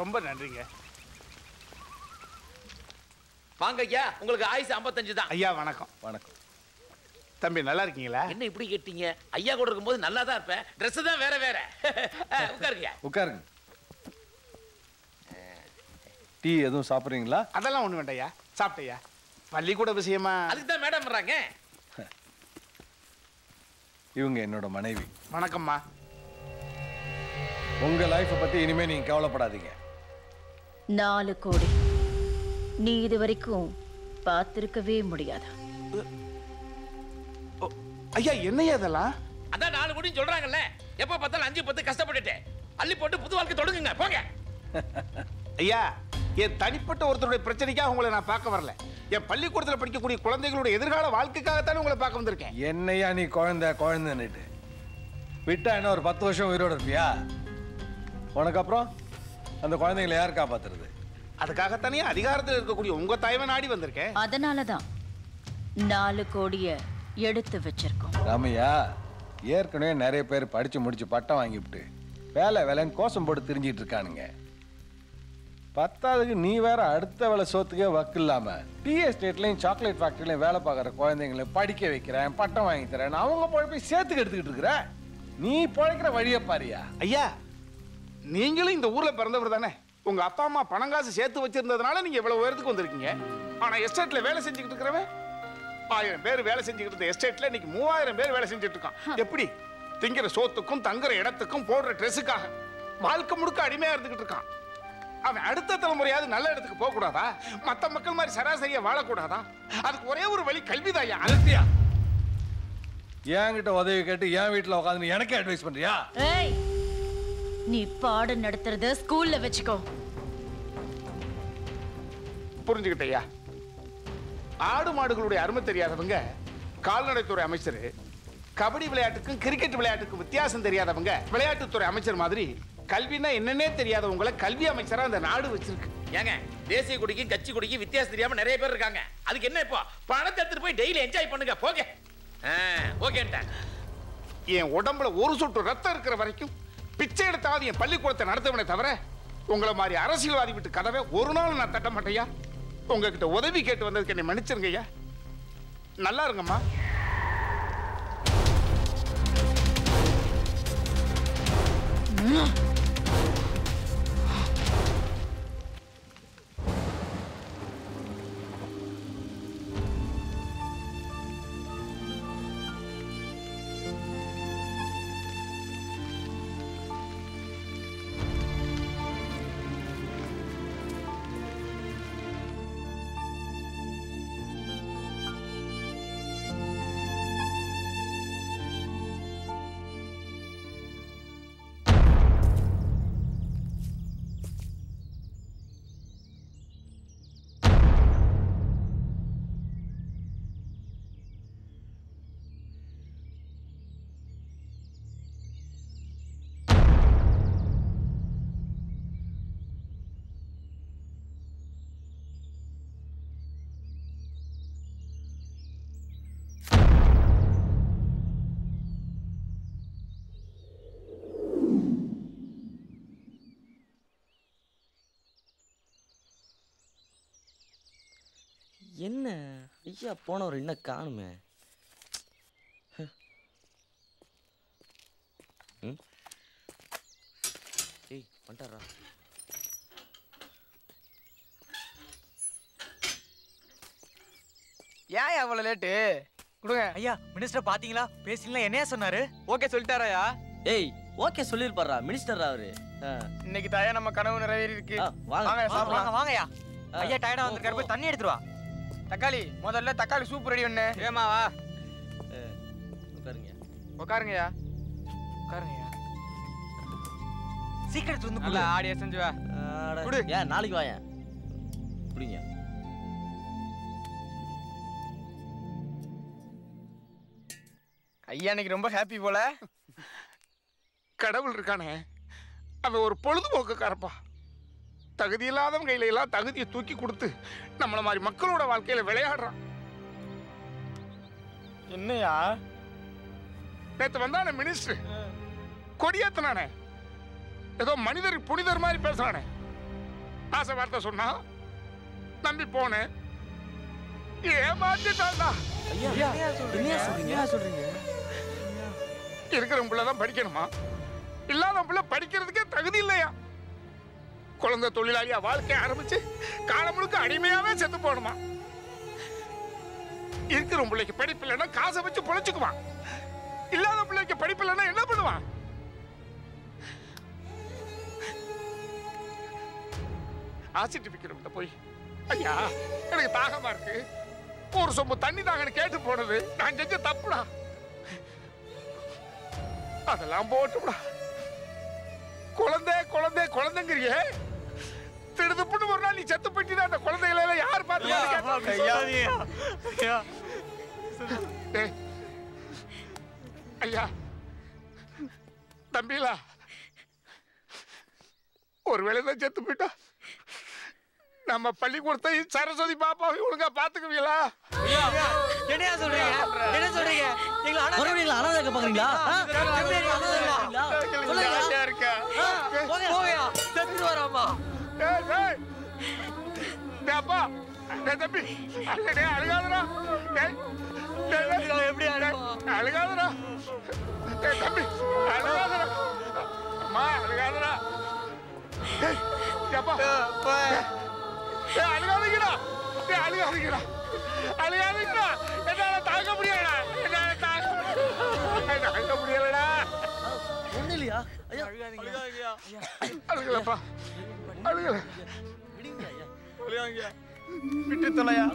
ரொம்ப நன்றிங்க. வாங்க ஐயா, உங்களுக்கு ஆயுசு 55 தான். ஐயா வணக்கம். வணக்கம். தம்பி நல்லா இருக்கீங்களா? என்ன இப்படி கேட்டீங்க? ஐயா கூட இருக்கும்போது நல்லா தான் இருப்பேன். ட்ரெஸ் தான் வேற வேற. உட்காருங்க. உட்காருங்க. டீ எதுவும் சாப்பிட்றீங்களா? அதெல்லாம் ஒண்ணு வேண்டாயா, சாப்பிட்டையா. பள்ளிக்கூட விஷயமா? அதுக்கு தான் மேடம் வர்றாங்க. இவங்க என்னோட மனைவி. வணக்கம்மா. உங்க லைஃபை பத்தி இனிமே நீங்க கவலைப்படாதீங்க. 4 கோடி நீ இது வரைக்கும் பார்த்திருக்கவே முடியாது. ஐயா என்னையா இதெல்லாம்? அதான் 4 கோடின்னு சொல்றாங்கல்ல. எப்ப பார்த்தாலும் 5 10 கஷ்டப்பட்டுட்டு அள்ளி போட்டு புது வாழ்க்கை தொடங்குங்க போங்க. ஐயா என் தனிப்பட்ட ஒருத்தருடைய பிரச்சனைக்காக உங்களை நான் பார்க்க வரல. என் பள்ளிக்கூடத்தில் படிக்கக்கூடிய குழந்தைகளுடைய எதிர்கால வாழ்க்கைக்காகத்தானே உங்களை பார்க்க வந்திருக்கேன். என்னையா நீ குழந்தைன்னுட்டு விட்டா என்ன ஒரு 10 வருஷம் உயிரோட இருப்பியா? உனக்கு அப்புறம் அந்த குழந்தைங்களை யார் காப்பாத்துறது? அதுக்காகத்தானே அதிகாரத்தில் இருக்கக்கூடிய உங்க தாய்மை நாடி வந்திருக்கேன். அதனாலதான் 4 கோடிய எடுத்து வச்சிருக்கோம். ராமையா, ஏற்கனவே நிறைய பேர் படிச்சு முடிச்சு பட்டம் வாங்கிவிட்டு வேலைன்னு கோஷம் போட்டு திரிஞ்சிட்டு இருக்கானுங்க. 10ஆவதுக்கு நீ வேற அடுத்த வேலை சோத்துக்கே வக்கு இல்லாம டீ எஸ்டேட்லயும் சாக்லேட் ஃபேக்டரிலையும் வேலை பார்க்குற குழந்தைங்களை படிக்க வைக்கிறேன், பட்டம் வாங்கி தரேன், அவங்க போய் சேர்த்துக்கு எடுத்துக்கிட்டு இருக்கிற. நீ பிழைக்கிற வழியை பாரியா. ஐயா நீங்களும் இந்த ஊர்ல பிறந்தவர் தானே. உங்க அப்பா அம்மா பணம் காசு சேர்த்து வச்சிருந்ததுனால நீங்க இவ்வளவு உயரத்துக்கு வந்திருக்கீங்க. ஆனா எஸ்டேட்ல வேலை செஞ்சுக்கிட்டு இருக்கிறவன் 1000 பேர் வேலை செஞ்சுக்கிட்டு இருந்த எஸ்டேட்ல இன்னைக்கு 3000 பேர் வேலை செஞ்சுட்டு இருக்கான். எப்படி? திங்கிற சோத்துக்கும் தங்குற இடத்துக்கும் போடுற ட்ரெஸ்ஸுக்காக வாழ்க்கை முழுக்க அடிமையா இருந்துகிட்டு இருக்கான். அவன் அடுத்த தலைமுறையாவது நல்ல இடத்துக்கு போக கூடாதா? மத்த மக்கள் மாதிரி சராசரியா வாழக்கூடாதா? அதுக்கு ஒரே ஒரு வழி கல்விதாயா. அலத்தியா, என்கிட்ட உதவி கேட்டு என் வீட்டுல உட்காந்து எனக்கே அட்வைஸ் பண்றியா? ஏய், நீ பாடம் நடத்துறத ஸ்கூல்ல வச்சுக்கோ. புரிஞ்சுக்கிட்டயா? ஆடு மாடுகளுடைய அருமை தெரியாதவங்க கால்நடைத்துறை அமைச்சர், கபடி விளையாட்டுக்கும் கிரிக்கெட் விளையாட்டுக்கும் வித்தியாசம் தெரியாதவங்க விளையாட்டுத்துறை அமைச்சர் மாதிரி கல்வினா என்னன்னே தெரியாதவங்களை கல்வி அமைச்சரா அந்த நாடு வச்சிருக்கு. ஏங்க, தேசிய கொடிக்கு கட்சி கொடிக்கு வித்தியாசம் தெரியாம நிறைய பேர் இருக்காங்க. அதுக்கு என்ன இப்போ பணத்தை எடுத்துட்டு போய் டெய்லி என்ஜாய் பண்ணுங்க போங்க. ஓகேன்ட்டேன். என் உடம்புல ஒரு சொட்டு ரத்தம் இருக்கிற வரைக்கும் பிச்சை எடுத்தாவது என் பள்ளிக்கூடத்தை நடத்துவனே தவிர உங்களை மாதிரி அரசியல்வாதி விட்டு கதவை ஒரு நாள் நான் தட்ட மாட்டேயா. உங்ககிட்ட உதவி கேட்டு வந்ததுக்கு என்னை மன்னிச்சிருங்க ஐயா. நல்லா இருங்கம்மா. என்ன ஐயா போனவர் என்ன காணுமே? ஏய் வந்துட்டாரா? ஏன் அவ்வளவு லேட்டு? கொடுங்க ஐயா. மினிஸ்டர் பாத்தீங்களா? பேசிங்களா? என்னையா சொன்னாரு? ஓகே சொல்லிட்டாரயா? ஏய் ஓகே சொல்லிருப்பாரா மினிஸ்டர் அவரு. இன்னைக்கு தாயா நம்ம கனவு நிறைவேறி இருக்கு. வாங்க சாப்பிடலாம். வாங்கயா. ஐயா டயர்டா வந்திருக்காரு, போய் தண்ணி எடுத்துட்டு வா. தக்காளி முதல்ல தக்காளி சூப் ரெடி பண்ணு. ஏமாவா? உட்காருங்க. உட்காருங்கயா. உட்காருங்கயா. சீக்கிரம் வந்து நல்லா ஆடியா செஞ்சு வா. குடு. ஏன் நாளைக்கு வாயேன். குடிங்க. ஐயா இன்னைக்கு ரொம்ப ஹாப்பி போல. கடவுள் இருக்கானே, அவன் ஒரு பொழுதுபோக்குக்காரப்பா. தகுதி இல்லாதவங்க கையில எல்லாம் தகுதியை தூக்கி கொடுத்து நம்மள மாதிரி மக்களோட வாழ்க்கையில விளையாடுறான். என்னையா? நேத்து வந்தானே மினிஸ்டர், கொடியேத்தனானே, ஏதோ மனிதர் புனிதர் மாதிரி பேசுறானே. ஆசை வார்த்தை சொன்னா நம்பி போனேன், ஏமாத்திட்டான்டா. என்ன சொல்றீங்க? இருக்கிற பிள்ளைதான் படிக்கணுமா? இல்லாத பிள்ளை படிக்கிறதுக்கே தகுதி இல்லையா? குழந்தை தொழிலாளியா வாழ்க்கைய ஆரம்பிச்சு காலம் முழுக்க அடிமையாவே செத்து போகணுமா? இருக்கிற பிள்ளைக்கு படிப்பு இல்லைன்னா காசை வச்சு பொழைச்சுக்குவான், இல்லாத பிள்ளைக்கு படிப்பு இல்லைன்னா என்ன பண்ணுவான்? ஆசிட்டிபிக்கிறவங்க போய் ஐயா எனக்கு தாகமா இருக்கு, ஒரு சொம்பு தண்ணி தாங்கன்னு கேட்டு போனது நான் செஞ்ச தப்புடா. அதெல்லாம் போட்டுடா. குழந்தை குழந்தை குழந்தைங்கிறிய திடுதுப்புன்னு ஒரு நாள் நீ செத்து போயிட்டா அந்த குழந்தைகளை எல்லாம் யார் பார்த்து? ஐயா தம்பிலா ஒருவேளை தான் செத்து போயிட்டா நம்ம பள்ளிக்கூடத்தை சரஸ்வதி பாப்பாவை ஒழுங்கா பாத்துக்குவீங்களா? என்னையா சொல்றீங்க? என்ன சொல்றீங்க? எங்களை மறுபடியும் அனாதை இருக்க பாக்குறீங்களா? இருக்கா போயா செத்து வராமா? அப்பா தம்பி அழுகாதரா, எப்படி அழுகாதரா தம்பி, அழுகாதரா அம்மா, அழுகாதரா. அப்பா அழுகாதீங்கடா, அழுகாதீங்கடா, அழுகாதீங்கடா. என்னால தாங்க முடியலடா, என்னால தாங்க முடியலடா. ஒண்ணு இல்லையா? அழுகலப்பா, அழுகல. விட்டு தொலையா.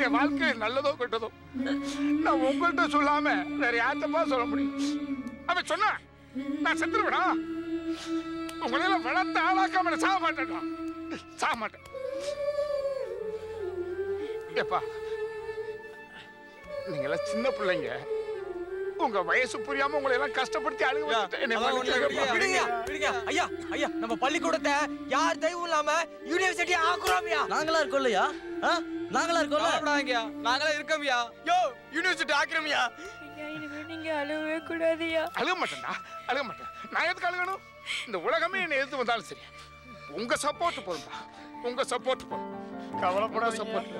என் வாழ்க்கை நல்லதோ கெட்டதோ நான் உங்கள்கிட்ட சொல்லாம வேற யார்த்தப்பா சொல்ல முடியும்? அவன் சொன்ன நான் செத்துருவேனா? உங்களெல்லாம் வளர்த்து ஆளாக்காம சாக மாட்டேன்டா, சாக மாட்டேன். எப்பா நீங்களாம் சின்ன பிள்ளைங்க, உங்க வயசு புரியாம உங்களை எல்லாம் கஷ்டப்படுத்தி அழுக ஐயா ஐயா நம்ம பள்ளிக்கூடத்தை யார் தெய்வம் இல்லாம யூனிவர்சிட்டி ஆக்குறோம்யா. நாங்களா இருக்கோம் இல்லையா? நாங்களா இருக்கோம்ல. நாங்களே இருக்கோம்யா. யோ யூனிவர்சிட்டி ஆக்குறோம்யா. நீங்க அழுவே கூடாதியா. அழுக மாட்டேன்டா, அழுக மாட்டேன். நான் எதுக்கு அழுகணும்? இந்த உலகமே என்னை எதிர்த்து வந்தாலும் சரி, உங்க சப்போர்ட் போதும்பா, உங்க சப்போர்ட் போதும். கவலைப்பட சப்போர்ட்.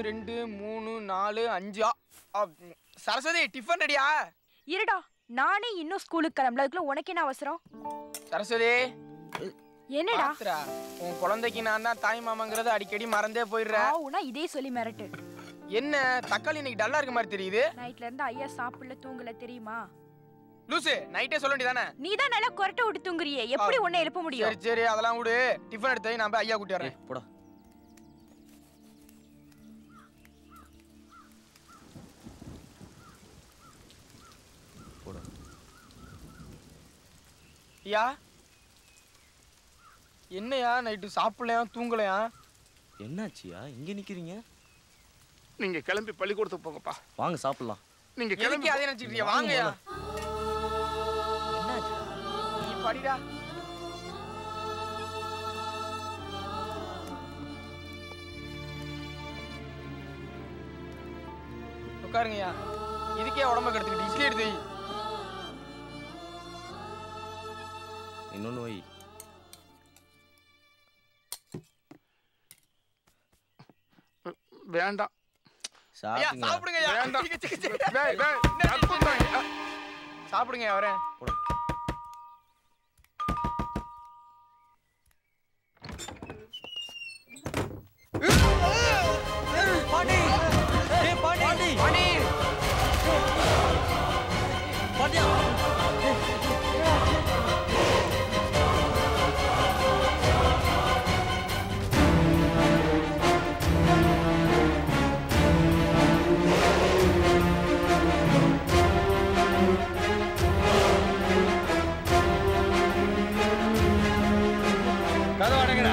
ரெண்டு மூணு நாலு அஞ்சு. சரஸ்வதி டிஃபன் ரெடியா? இருடா, நானே இன்னும் ஸ்கூலுக்கு கிளம்பல, அதுக்குள்ள உனக்கு என்ன அவசரம்? சரஸ்வதி என்னடா? உன் குழந்தைக்கு நான் தான் தாய் மாமாங்கிறத அடிக்கடி மறந்தே போயிடுறேன். ஆவுனா இதே சொல்லி மிரட்டு. என்ன தக்காளி இன்னைக்கு டல்லா இருக்க மாதிரி தெரியுது? நைட்ல இருந்து ஐயா சாப்பிடல தூங்கல தெரியுமா? லூசு, நைட்டே சொல்ல வேண்டியதானே? நீ தான் நல்லா கொரட்டை விட்டு தூங்குறியே, எப்படி உன்னை எழுப்ப முடியும்? சரி சரி அதெல்லாம் விடு. டிஃபன் எடுத்து நான் போய் ஐயா கூட்டி வரேன். போடா. ஐயா என்னையா நைட்டு சாப்பிடலையா தூங்கலையா? என்னாச்சியா இங்க நிக்கிறீங்க? நீங்க கிளம்பி பள்ளிக்கூடத்துக்கு போங்கப்பா. வாங்க சாப்பிடலாம். நீங்க எதுக்கு கிளம்பி அதே நினைச்சிட்டு வாங்கயா. நீ படிடா. உட்காருங்கய்யா. இதுக்கே உடம்ப கெடுத்துக்கிட்டு இட்லி எடுத்து வை. இன்னொன்னு வை. வேண்டாம். ஐயா சாப்பிடுங்கய்யா. வேண்டாம். டேய் டேய் சாப்பிடுங்க வரேன். பாண்டி ஏய் பாண்டி பாண்டி பாண்டியா கதவு அடங்கடா.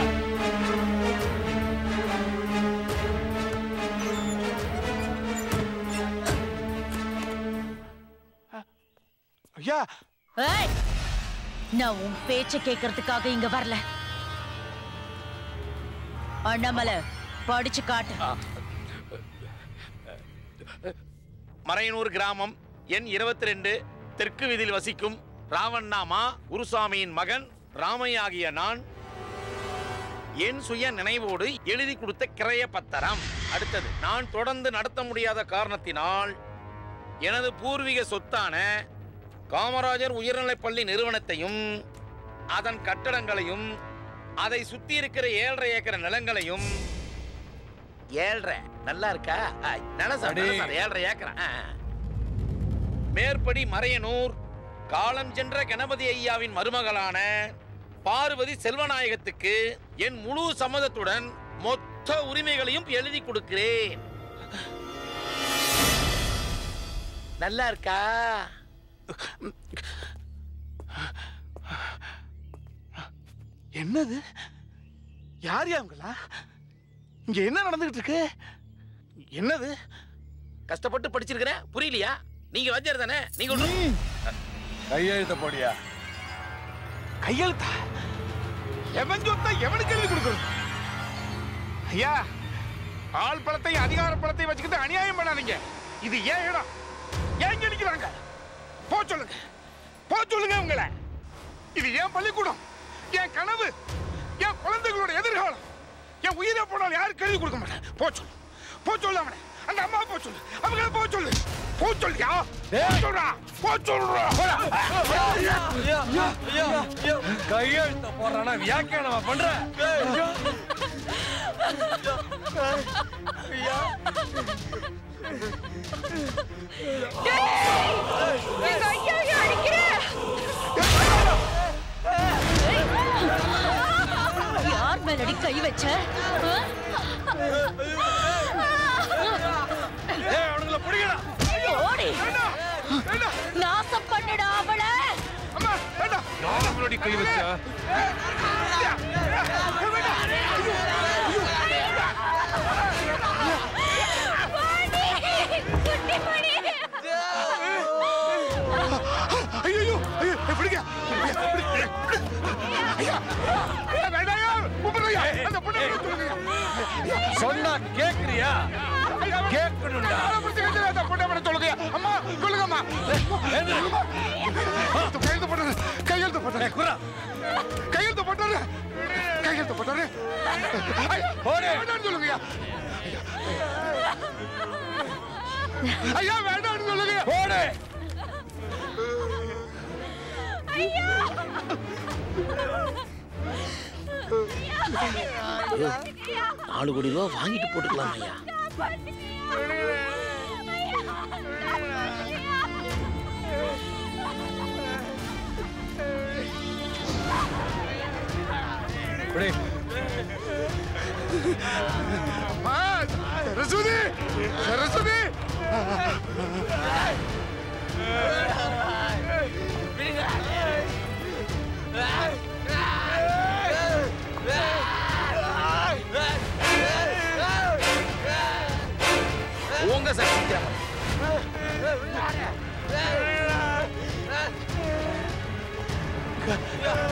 ஐயா ஏய், நான் உன் பேச்ச கேட்கறதுக்காக இங்க வரல. அண்ணாமலை படிச்சு காட்டு. மறையனூர் கிராமம் எண் 22 தெற்கு வீதியில் வசிக்கும் ராவண்ணாமா குருசாமியின் மகன் ராமையா ஆகிய நான் என் சுய நினைவோடு எழுதி கொடுத்த கிரைய பத்திரம். அடுத்தது, நான் தொடர்ந்து நடத்த முடியாத காரணத்தினால் எனது பூர்வீக சொத்தான காமராஜர் உயர்நிலைப்பள்ளி நிறுவனத்தையும் அதன் கட்டடங்களையும் அதை சுத்தி இருக்கிற 7.5 ஏக்கர் நிலங்களையும் 7.5 நல்லா இருக்கா? நிலம் சார் 7.5 ஏக்கர். மேற்படி மறையனூர் காலம் சென்ற கணபதி ஐயாவின் மருமகளான பார்வதி செல்வநாயகத்துக்கு என் முழு சம்மதத்துடன் மொத்த உரிமைகளையும் எழுதி கொடுக்கிறேன். நல்லா இருக்கா? என்னது? யார் யாங்களா? இங்க என்ன நடந்துகிட்டு இருக்கு? என்னது? கஷ்டப்பட்டு படிச்சிருக்கிறேன், புரியலையா? நீங்க வஞ்சர் தானே? நீங்க கையெழுத்த போடியா. கையெழுத்தா? எவன் சொத்தா எவனுக்கு எழுதி கொடுக்கறது? ஐயா, ஆள் பழத்தையும் அதிகார பழத்தையும் வச்சுக்கிட்டு அநியாயம் பண்ணாதீங்க. இது ஏன் இடம்? ஏன் நினைக்கிறாங்க? போ சொல்லுங்க, போ சொல்லுங்க உங்களை. இது ஏன் பள்ளிக்கூடம், என் கனவு, என் குழந்தைகளோட எதிர்காலம். என் உயிரை போனாலும் யாருக்கு எழுதி கொடுக்க மாட்டேன். போ சொல்லு, போ சொல்லு அவனை. அந்த அம்மா போ சொல்லு, அவங்கள போ சொல்லு. போ சொல்லியா? சொல்றா, போ சொல்றா. கையெழுத்த போடுறானா வியாக்கியானமா பண்ற? யார் மேலடி கை வச்ச? அவனுங்களை பிடிக்கடா. ஓடி நாசம் பண்ணுடா அவளை. அம்மா வேண்டாம். யார் கை வச்சா? ஐயோ ஐயோ பிடிக்க. ஐயா வேண்டாம், கூப்பிடுறியா? அந்த பொண்ணை சொல்லுங்க. சொன்னா கேக்குறியா? கேட்கணும்டா. அந்த பொண்ணை விட சொல்லுங்க. அம்மா சொல்லுங்கம்மா. கையெழுத்து போட்டாரு, கையெழுத்து போட்டாரு. கையெழுத்து போட்டாரு, கையெழுத்து போட்டாரு. வேண்டாம்னு சொல்லுங்கய்யா. ஐயா வேண்டாம்னு சொல்லுங்க. போடு. $4 கோடி வாங்கிட்டு போட்டுக்கலாம் ஐயா. அம்மா சரஸ்வதி, சரஸ்வதி. உங்க சார்